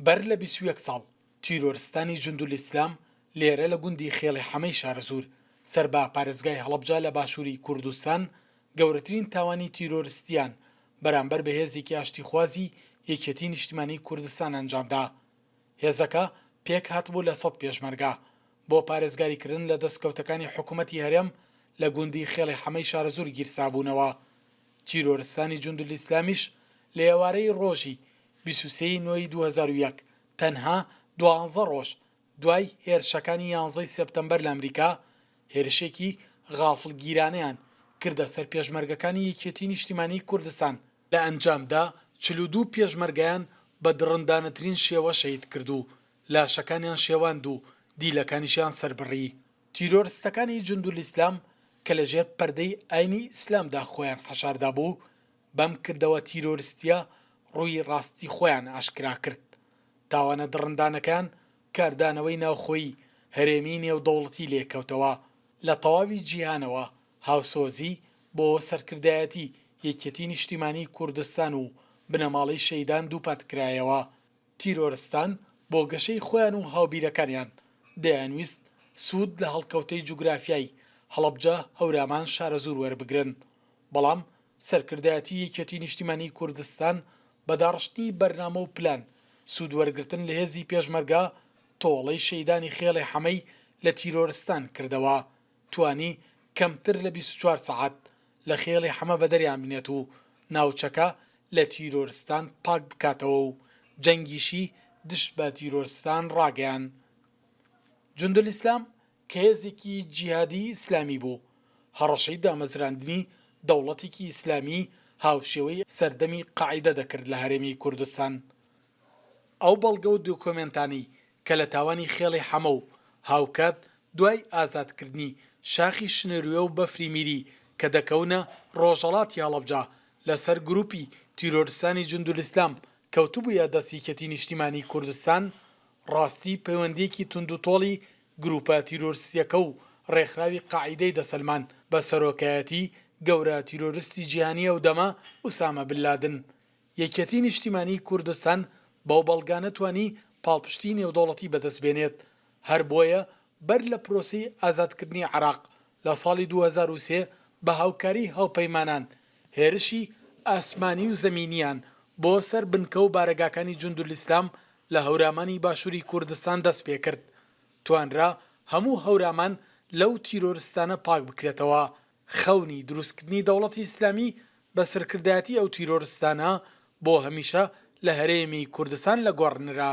بەر لە 21 ساڵ تیرۆرستانی جوندولیسلام لێرە لە گوندی خێڵی حەمەی شارەزور سەر بە پارێزگای هەڵەبجە لە باشووری کوردستان گەورەترین تاوانی تیرۆریستیان بەرامبەر بە هێزێکی ئاشتیخوازی یەکێتی نیشتیمانی کوردستان ئەنجامدا. هێزەکە پێک هاتبوو لە 100 پێشمەرگە بۆ پارێزگاریکردن لە دەستکەوتەکانی حکوومەتی هەرێم لە گوندی خێڵی حەمەی شارەزور گیرسابوونەوە. تیرۆرستانی جوندولیسلامیش لە ئێوارەی ڕۆژی 23 نۆی 2001 تەنها 12 ڕۆژ دوای هێرشەکانی 11 سێپتەمبەر لە ئەمریکا هێرشێکی غافڵگیرانەیان کردە سەر پێشمەرگەکانی یەکێتی نیشتیمانی کوردستان. لە ئەنجامدا 42 پێشمەرگەیان بە دڕندانەترین شێوە شەهید کرد و لاشەکانیان شێواند و دیلەکانیشیان سەربڕی. تیرۆریستەکانی جوندولیسلام کە لەژێر پەردەی ئاینی ئیسلامدا خۆیان حەشاردا بوو بەم کردەوە تیرۆریستیە ڕووی ڕاستی خۆیان ئاشکرا کرد. تاوانە دڕندانەکان کاردانەوەی ناوخۆیی هەرێمی نێودەوڵەتی لێکەوتەوە لە تەواوی جیهانەوە هاوسۆزی بۆ سەرکردایەتی یەکێتی نیشتیمانی کوردستان و بنەماڵەی شەیدان دووپاتکرایەوە. تیرۆرستان بۆ گەشەی خۆیان و هاوبیرەکانیان دەیانویست سوود لە هەڵکەوتەی جوگرافیای هەڵەبجە هەورامان شارەزور وەربگرن، بەڵام سەرکردایەتی یەکێتی نیشتیمانی کوردستان بەداڕشتی بەرنامە و پلان سوودوەرگرتن لە هێزی پێشمەرگە تۆڵەی شەیدانی خێڵی حەمەی لە تیرۆرستان کردەوە. توانی کەمتر لە 24 سەعات لە خێڵی حەمە بەدەریان بنێت و ناوچەکە لە تیرۆرستان پاک بکاتەوە و جەنگیشی دشت بە تیرۆرستان ڕاگەیان. جوندولیسلام کە هێزێکی جیهادی ئیسلامی بوو هەڕەشەی دامەزراندنی دەوڵەتێکی ئیسلامی هاوشێوەی سەردەمی قاعیدە دەکرد لە هەرێمی کوردستان. ئەو بەڵگە و دۆکۆمنتانی کە لە تاوانی خێڵی حەمە و هاوکات دوای ئازادکردنی شاخی شنەروێ و بەفری میری کە دەکەونە ڕۆژهەڵاتی هەڵەبجە لەسەر گروپی تیرۆریستانی جوندولیسلام کەوتبوویە دەست یەکێتی نیشتیمانی کوردستان، ڕاستی پەیوەندیەکی توندوتۆڵی گروپە تیرۆریستیەکە و ڕێکخراوی قاعیدەی دەسەلمان بە سەرۆکایەتی گەورە تیرۆریستی جیهانی ئەو دەما ئوسامە بن لادن. یەکێتی نیشتیمانی کوردستان بەو بەڵگانە توانی پاڵپشتی نێودەوڵەتی بەدەستبێنێت. هەر بۆیە بەر لە پرۆسەی ئازادکردنی عێراق لە ساڵی 2003 بە هاوکاری هاوپەیمانان هێرشی ئاسمانی و زەمینیان بۆ سەر بنکە و بارەگاکانی جوندولیسلام لە هەورامانی باشووری کوردستان دەست پێ کرد. توانرا هەموو هەورامان لەو تیرۆریستانە پاک بکرێتەوە. خەونی دروستکردنی دەوڵەتی ئیسلامی بە سەرکردایەتی ئەو تیرۆریستانە بۆ هەمیشە لە هەرێمی کوردستان لە گۆڕنرا.